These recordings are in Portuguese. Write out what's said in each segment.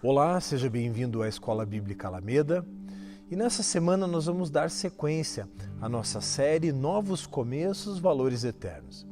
Olá, seja bem-vindo à Escola Bíblica Alameda. E nessa semana nós vamos dar sequência à nossa série Novos Começos, Valores Eternos.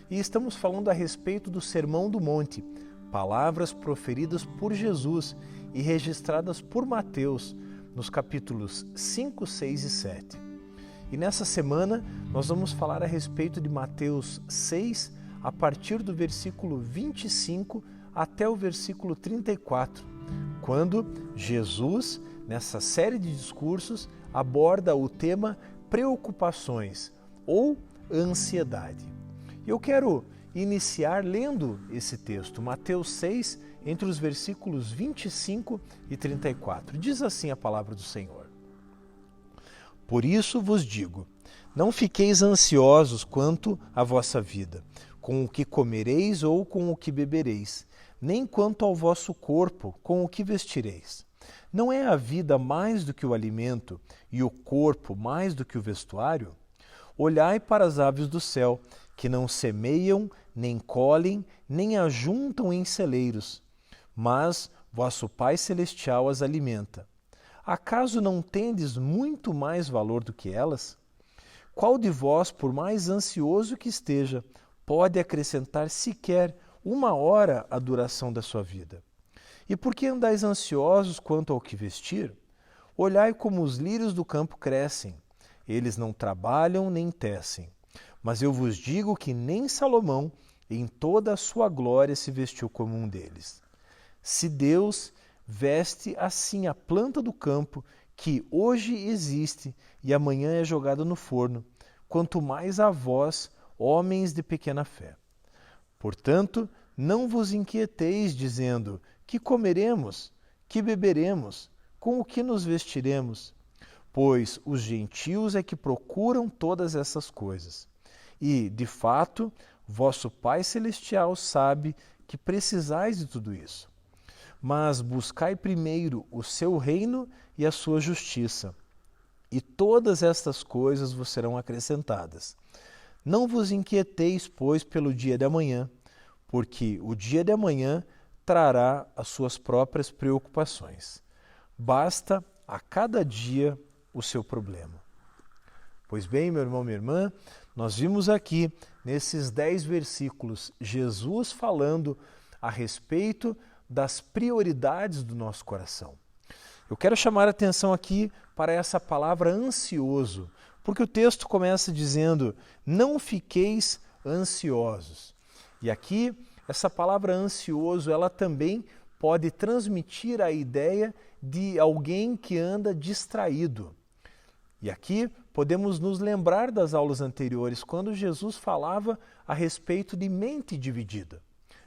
E estamos falando a respeito do Sermão do Monte, palavras proferidas por Jesus e registradas por Mateus nos capítulos 5, 6 e 7. E nessa semana nós vamos falar a respeito de Mateus 6, a partir do versículo 25 até o versículo 34, quando Jesus, nessa série de discursos, aborda o tema preocupações ou ansiedade. Eu quero iniciar lendo esse texto, Mateus 6, entre os versículos 25 e 34. Diz assim a palavra do Senhor: Por isso vos digo, não fiqueis ansiosos quanto à vossa vida, com o que comereis ou com o que bebereis, nem quanto ao vosso corpo, com o que vestireis. Não é a vida mais do que o alimento, e o corpo mais do que o vestuário? Olhai para as aves do céu, que não semeiam, nem colhem, nem ajuntam em celeiros, mas vosso Pai Celestial as alimenta. Acaso não tendes muito mais valor do que elas? Qual de vós, por mais ansioso que esteja, pode acrescentar sequer uma hora à duração da sua vida? E por que andais ansiosos quanto ao que vestir? Olhai como os lírios do campo crescem. Eles não trabalham nem tecem. Mas eu vos digo que nem Salomão, em toda a sua glória, se vestiu como um deles. Se Deus veste assim a planta do campo, que hoje existe e amanhã é jogada no forno, quanto mais a vós, homens de pequena fé. Portanto, não vos inquieteis, dizendo: que comeremos, que beberemos, com o que nos vestiremos? Pois os gentios é que procuram todas essas coisas. E, de fato, vosso Pai Celestial sabe que precisais de tudo isso. Mas buscai primeiro o seu reino e a sua justiça, e todas estas coisas vos serão acrescentadas. Não vos inquieteis, pois, pelo dia de amanhã, porque o dia de amanhã trará as suas próprias preocupações. Basta a cada dia o seu problema. Pois bem, meu irmão, minha irmã, nós vimos aqui, nesses 10 versículos, Jesus falando a respeito das prioridades do nosso coração. Eu quero chamar a atenção aqui para essa palavra ansioso, porque o texto começa dizendo: não fiqueis ansiosos. E aqui, essa palavra ansioso, ela também pode transmitir a ideia de alguém que anda distraído. E aqui podemos nos lembrar das aulas anteriores, quando Jesus falava a respeito de mente dividida.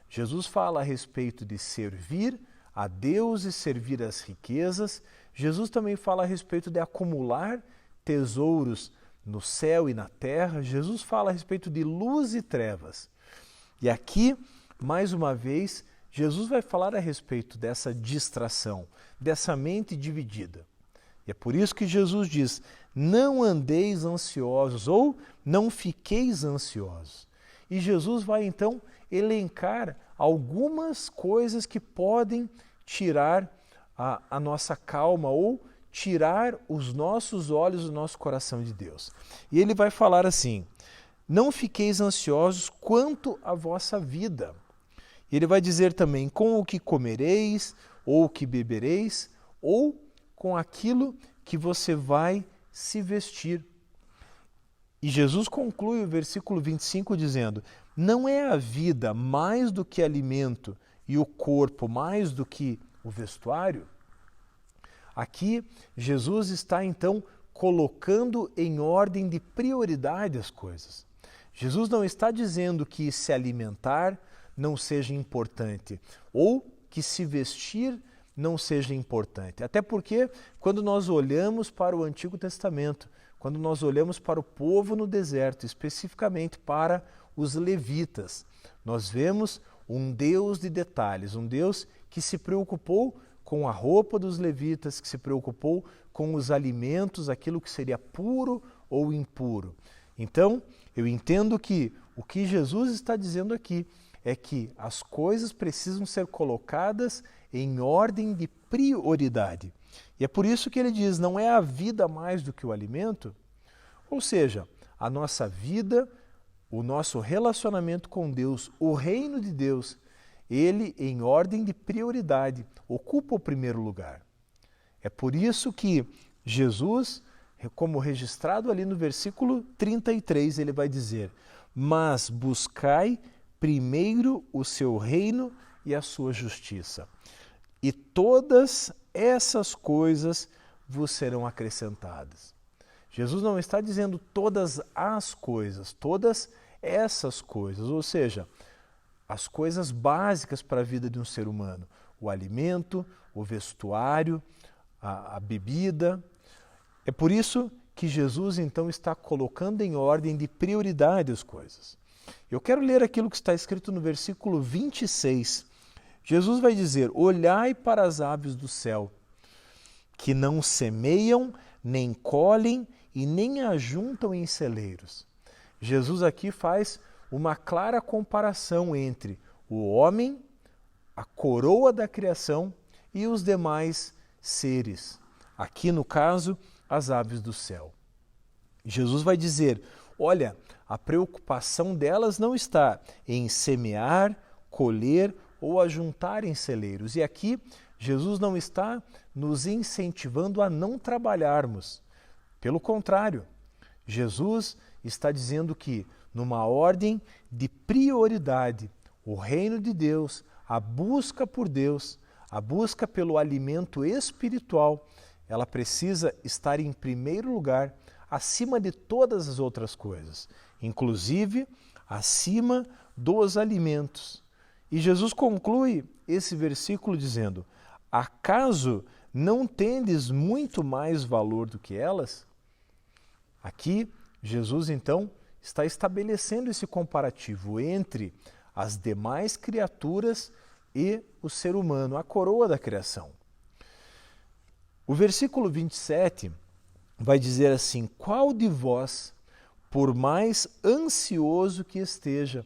Jesus fala a respeito de servir a Deus e servir as riquezas. Jesus também fala a respeito de acumular tesouros no céu e na terra. Jesus fala a respeito de luz e trevas. E aqui, mais uma vez, Jesus vai falar a respeito dessa distração, dessa mente dividida. E é por isso que Jesus diz: não andeis ansiosos ou não fiqueis ansiosos. E Jesus vai então elencar algumas coisas que podem tirar a nossa calma ou tirar os nossos olhos do nosso coração de Deus. E ele vai falar assim: não fiqueis ansiosos quanto à vossa vida. E ele vai dizer também: com o que comereis, ou o que bebereis, ou com aquilo que você vai se vestir. E Jesus conclui o versículo 25 dizendo: não é a vida mais do que alimento e o corpo mais do que o vestuário? Aqui, Jesus está então colocando em ordem de prioridade as coisas. Jesus não está dizendo que se alimentar não seja importante ou que se vestir não seja importante. Até porque, quando nós olhamos para o Antigo Testamento, quando nós olhamos para o povo no deserto, especificamente para os levitas, nós vemos um Deus de detalhes, um Deus que se preocupou com a roupa dos levitas, que se preocupou com os alimentos, aquilo que seria puro ou impuro. Então, eu entendo que o que Jesus está dizendo aqui é que as coisas precisam ser colocadas em ordem de prioridade. E é por isso que ele diz, não é a vida mais do que o alimento? Ou seja, a nossa vida, o nosso relacionamento com Deus, o reino de Deus, ele, em ordem de prioridade, ocupa o primeiro lugar. É por isso que Jesus, como registrado ali no versículo 33, ele vai dizer, mas buscai primeiro o seu reino e a sua justiça, e todas essas coisas vos serão acrescentadas. Jesus não está dizendo todas as coisas, todas essas coisas, ou seja, as coisas básicas para a vida de um ser humano, o alimento, o vestuário, a bebida. É por isso que Jesus então está colocando em ordem de prioridade as coisas. Eu quero ler aquilo que está escrito no versículo 26. Jesus vai dizer, olhai para as aves do céu, que não semeiam, nem colhem e nem ajuntam em celeiros. Jesus aqui faz uma clara comparação entre o homem, a coroa da criação e os demais seres. Aqui, no caso, as aves do céu. Jesus vai dizer, olha, a preocupação delas não está em semear, colher ou ajuntar em celeiros. E aqui, Jesus não está nos incentivando a não trabalharmos. Pelo contrário, Jesus está dizendo que, numa ordem de prioridade, o reino de Deus, a busca por Deus, a busca pelo alimento espiritual, ela precisa estar em primeiro lugar, acima de todas as outras coisas, inclusive acima dos alimentos. E Jesus conclui esse versículo dizendo, acaso não tendes muito mais valor do que elas? Aqui, Jesus então está estabelecendo esse comparativo entre as demais criaturas e o ser humano, a coroa da criação. O versículo 27 vai dizer assim, qual de vós, por mais ansioso que esteja,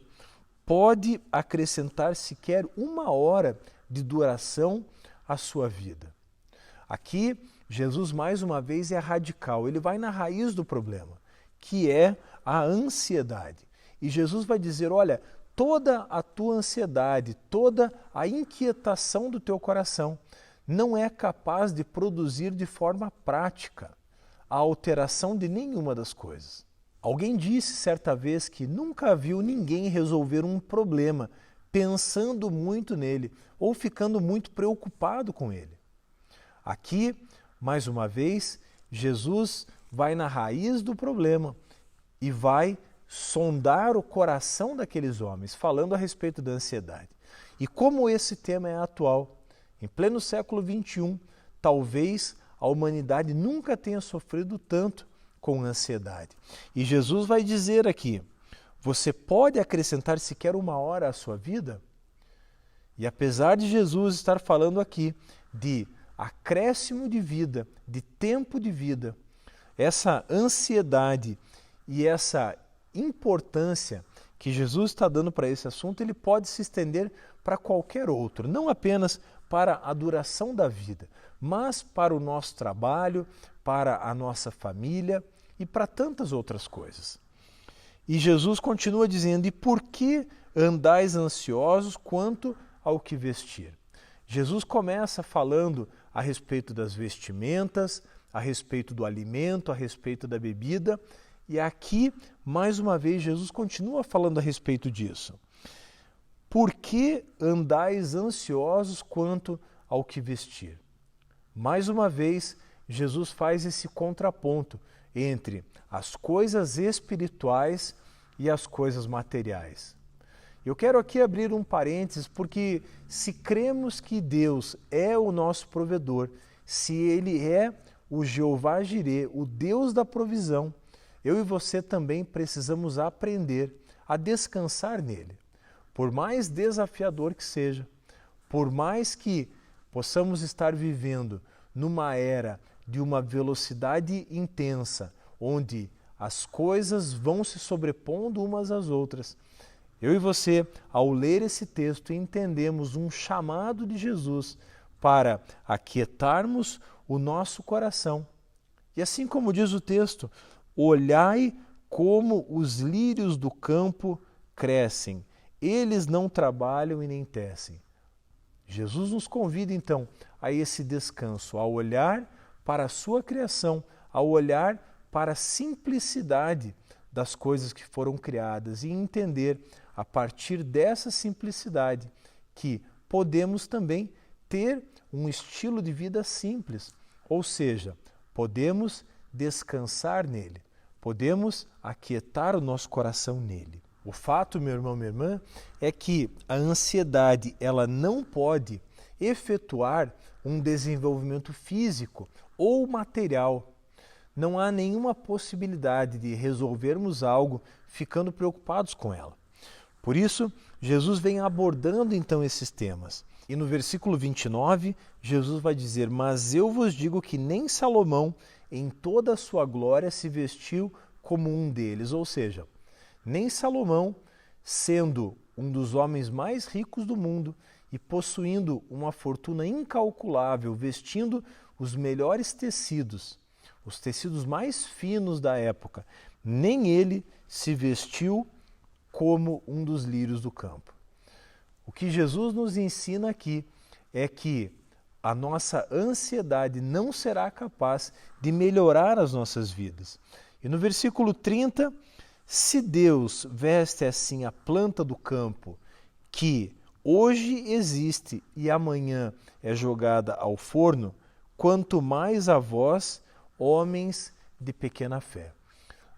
pode acrescentar sequer uma hora de duração à sua vida? Aqui, Jesus mais uma vez é radical, ele vai na raiz do problema, que é a ansiedade. E Jesus vai dizer, olha, toda a tua ansiedade, toda a inquietação do teu coração não é capaz de produzir de forma prática a alteração de nenhuma das coisas. Alguém disse certa vez que nunca viu ninguém resolver um problema pensando muito nele ou ficando muito preocupado com ele. Aqui, mais uma vez, Jesus vai na raiz do problema e vai sondar o coração daqueles homens, falando a respeito da ansiedade. E como esse tema é atual, em pleno século XXI, talvez a humanidade nunca tenha sofrido tanto com ansiedade. E Jesus vai dizer aqui, você pode acrescentar sequer uma hora à sua vida? E apesar de Jesus estar falando aqui de acréscimo de vida, de tempo de vida, essa ansiedade e essa importância que Jesus está dando para esse assunto, ele pode se estender para qualquer outro, não apenas para a duração da vida, mas para o nosso trabalho, para a nossa família e para tantas outras coisas. E Jesus continua dizendo, e por que andais ansiosos quanto ao que vestir? Jesus começa falando a respeito das vestimentas, a respeito do alimento, a respeito da bebida, e aqui, mais uma vez, Jesus continua falando a respeito disso. Por que andais ansiosos quanto ao que vestir? Mais uma vez, Jesus faz esse contraponto entre as coisas espirituais e as coisas materiais. Eu quero aqui abrir um parênteses, porque se cremos que Deus é o nosso provedor, se Ele é o Jeová Jirê, o Deus da provisão, eu e você também precisamos aprender a descansar nele. Por mais desafiador que seja, por mais que possamos estar vivendo numa era de uma velocidade intensa, onde as coisas vão se sobrepondo umas às outras, Eu e você, ao ler esse texto, entendemos um chamado de Jesus para aquietarmos o nosso coração. E assim como diz o texto, olhai como os lírios do campo crescem, eles não trabalham e nem tecem. Jesus nos convida então a esse descanso, a olhar para a sua criação, a olhar para a simplicidade das coisas que foram criadas e entender a partir dessa simplicidade que podemos também ter um estilo de vida simples, ou seja, podemos descansar nele, podemos aquietar o nosso coração nele. O fato, meu irmão, minha irmã, é que a ansiedade ela não pode efetuar um desenvolvimento físico ou material. Não há nenhuma possibilidade de resolvermos algo ficando preocupados com ela. Por isso, Jesus vem abordando então esses temas. E no versículo 29, Jesus vai dizer: mas eu vos digo que nem Salomão, em toda a sua glória, se vestiu como um deles. Ou seja, nem Salomão, sendo um dos homens mais ricos do mundo e possuindo uma fortuna incalculável, vestindo os melhores tecidos, os tecidos mais finos da época, nem ele se vestiu como um dos lírios do campo. O que Jesus nos ensina aqui é que a nossa ansiedade não será capaz de melhorar as nossas vidas. E no versículo 30, se Deus veste assim a planta do campo, que hoje existe e amanhã é jogada ao forno, quanto mais a vós, homens de pequena fé.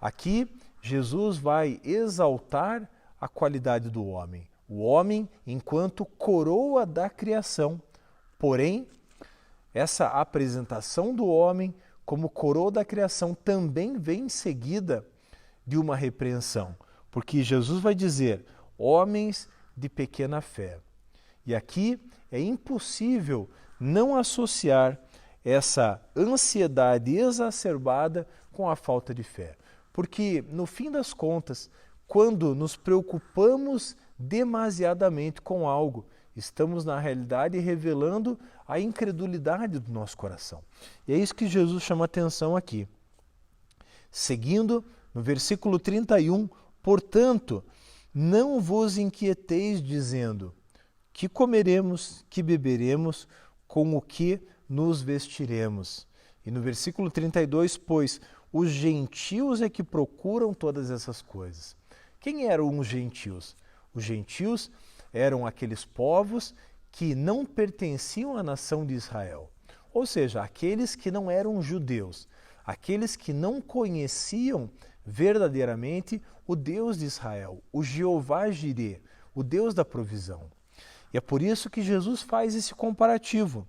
Aqui, Jesus vai exaltar a qualidade do homem. O homem enquanto coroa da criação. Porém, essa apresentação do homem como coroa da criação também vem seguida de uma repreensão. Porque Jesus vai dizer, homens de pequena fé. E aqui é impossível não associar essa ansiedade exacerbada com a falta de fé. Porque, no fim das contas, quando nos preocupamos demasiadamente com algo, estamos, na realidade, revelando a incredulidade do nosso coração. E é isso que Jesus chama atenção aqui. Seguindo, no versículo 31, portanto, não vos inquieteis dizendo, que comeremos, que beberemos, com o que nos vestiremos. E no versículo 32, pois, os gentios é que procuram todas essas coisas. Quem eram os gentios? Os gentios eram aqueles povos que não pertenciam à nação de Israel. Ou seja, aqueles que não eram judeus, aqueles que não conheciam verdadeiramente o Deus de Israel, o Jeová Jireh, o Deus da provisão. E é por isso que Jesus faz esse comparativo.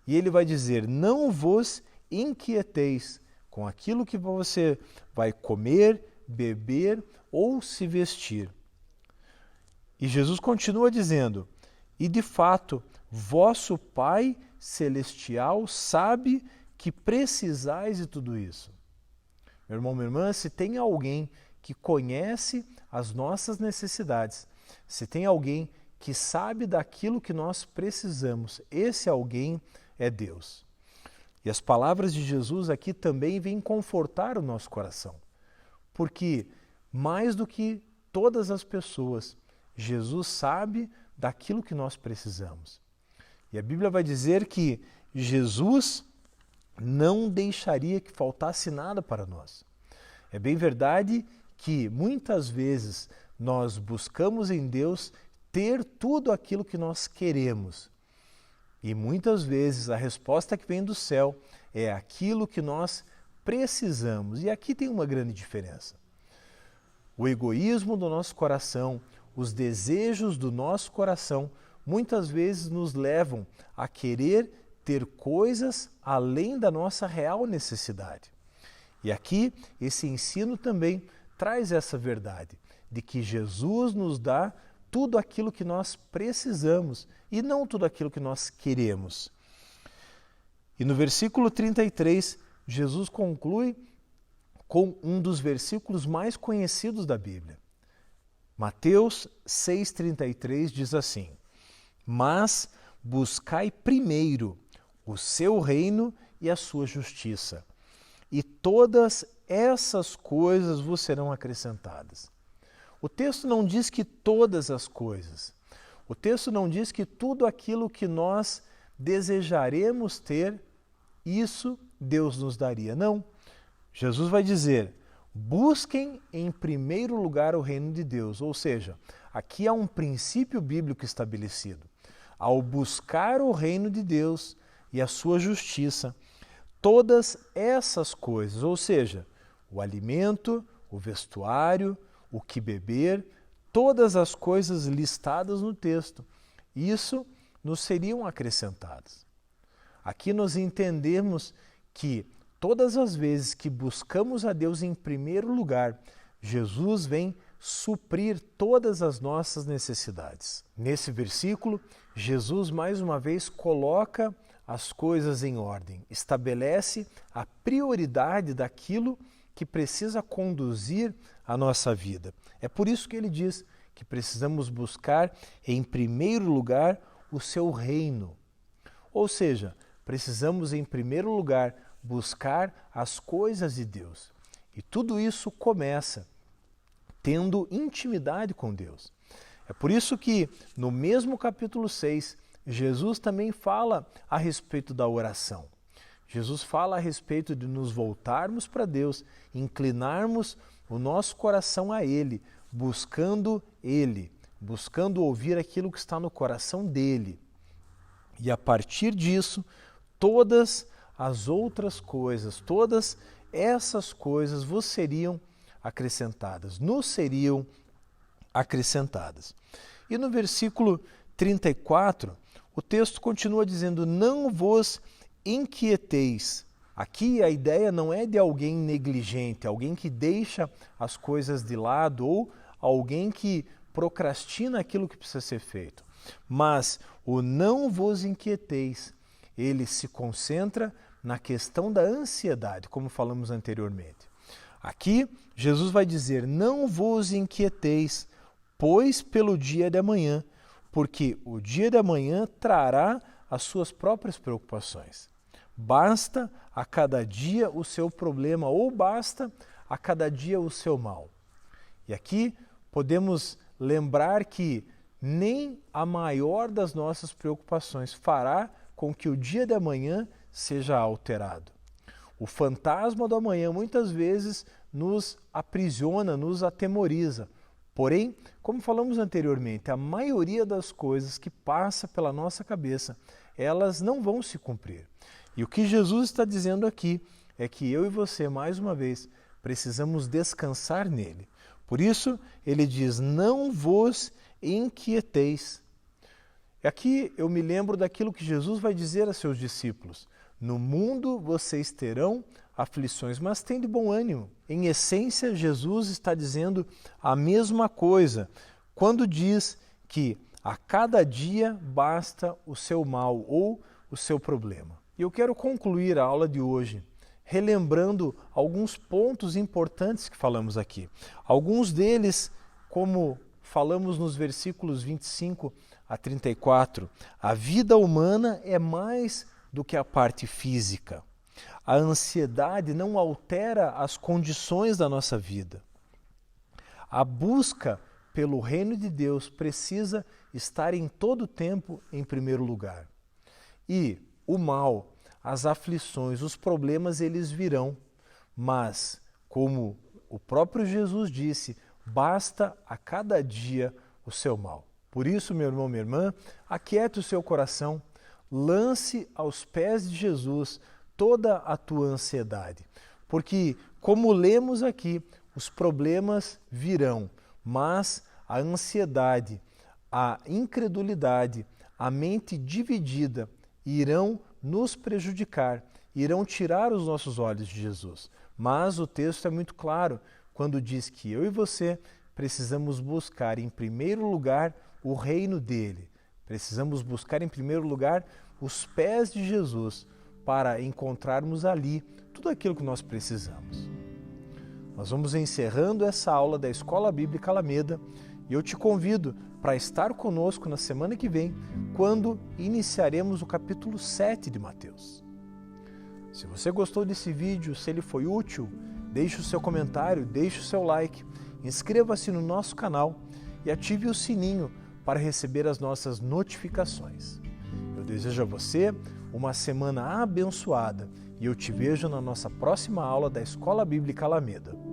E ele vai dizer, não vos inquieteis com aquilo que você vai comer, beber ou se vestir. E Jesus continua dizendo, e de fato, vosso Pai Celestial sabe que precisais de tudo isso. Meu irmão, minha irmã, se tem alguém que conhece as nossas necessidades, se tem alguém que sabe daquilo que nós precisamos, esse alguém é Deus. E as palavras de Jesus aqui também vêm confortar o nosso coração, porque mais do que todas as pessoas, Jesus sabe daquilo que nós precisamos. E a Bíblia vai dizer que Jesus não deixaria que faltasse nada para nós. É bem verdade que muitas vezes nós buscamos em Deus ter tudo aquilo que nós queremos. E muitas vezes a resposta que vem do céu é aquilo que nós precisamos. E aqui tem uma grande diferença. O egoísmo do nosso coração, os desejos do nosso coração, muitas vezes nos levam a querer ter coisas além da nossa real necessidade. E aqui esse ensino também traz essa verdade, de que Jesus nos dá tudo aquilo que nós precisamos e não tudo aquilo que nós queremos. E no versículo 33, Jesus conclui com um dos versículos mais conhecidos da Bíblia. Mateus 6,33 diz assim: mas buscai primeiro o seu reino e a sua justiça, e todas essas coisas vos serão acrescentadas. O texto não diz que todas as coisas. O texto não diz que tudo aquilo que nós desejaremos ter, isso Deus nos daria. Não. Jesus vai dizer: busquem em primeiro lugar o reino de Deus. Ou seja, aqui há um princípio bíblico estabelecido. Ao buscar o reino de Deus e a sua justiça, todas essas coisas, ou seja, o alimento, o vestuário, o que beber, todas as coisas listadas no texto, isso nos seriam acrescentadas. Aqui nós entendemos que todas as vezes que buscamos a Deus em primeiro lugar, Jesus vem suprir todas as nossas necessidades. Nesse versículo, Jesus mais uma vez coloca as coisas em ordem, estabelece a prioridade daquilo que precisa conduzir a nossa vida. É por isso que ele diz que precisamos buscar em primeiro lugar o seu reino. Ou seja, precisamos em primeiro lugar buscar as coisas de Deus. E tudo isso começa tendo intimidade com Deus. É por isso que no mesmo capítulo 6, Jesus também fala a respeito da oração. Jesus fala a respeito de nos voltarmos para Deus, inclinarmos o nosso coração a Ele, buscando ouvir aquilo que está no coração dEle. E a partir disso, todas as outras coisas, todas essas coisas vos seriam acrescentadas, nos seriam acrescentadas. E no versículo 34, o texto continua dizendo: não vos inquieteis. Aqui a ideia não é de alguém negligente, alguém que deixa as coisas de lado ou alguém que procrastina aquilo que precisa ser feito. Mas o não vos inquieteis, ele se concentra na questão da ansiedade, como falamos anteriormente. Aqui Jesus vai dizer: não vos inquieteis, pois pelo dia de amanhã, porque o dia de amanhã trará as suas próprias preocupações. Basta a cada dia o seu problema, ou basta a cada dia o seu mal. E aqui podemos lembrar que nem a maior das nossas preocupações fará com que o dia de amanhã seja alterado. O fantasma do amanhã muitas vezes nos aprisiona, nos atemoriza. Porém, como falamos anteriormente, a maioria das coisas que passa pela nossa cabeça, elas não vão se cumprir. E o que Jesus está dizendo aqui é que eu e você, mais uma vez, precisamos descansar nele. Por isso, ele diz: não vos inquieteis. E aqui eu me lembro daquilo que Jesus vai dizer a seus discípulos: no mundo vocês terão aflições, mas tem de bom ânimo. Em essência, Jesus está dizendo a mesma coisa quando diz que a cada dia basta o seu mal ou o seu problema. E eu quero concluir a aula de hoje relembrando alguns pontos importantes que falamos aqui. Alguns deles, como falamos nos versículos 25 a 34, a vida humana é mais do que a parte física. A ansiedade não altera as condições da nossa vida. A busca pelo reino de Deus precisa estar em todo o tempo em primeiro lugar. E o mal, as aflições, os problemas, eles virão. Mas, como o próprio Jesus disse, basta a cada dia o seu mal. Por isso, meu irmão, minha irmã, aquiete o seu coração, lance aos pés de Jesus toda a tua ansiedade. Porque, como lemos aqui, os problemas virão, mas a ansiedade, a incredulidade, a mente dividida irão nos prejudicar, irão tirar os nossos olhos de Jesus. Mas o texto é muito claro quando diz que eu e você precisamos buscar em primeiro lugar o reino dele. Precisamos buscar em primeiro lugar os pés de Jesus para encontrarmos ali tudo aquilo que nós precisamos. Nós vamos encerrando essa aula da Escola Bíblica Alameda E eu te convido para estar conosco na semana que vem, quando iniciaremos o capítulo 7 de Mateus. Se você gostou desse vídeo, se ele foi útil, deixe o seu comentário, deixe o seu like, inscreva-se no nosso canal e ative o sininho para receber as nossas notificações. Eu desejo a você uma semana abençoada e eu te vejo na nossa próxima aula da Escola Bíblica Alameda.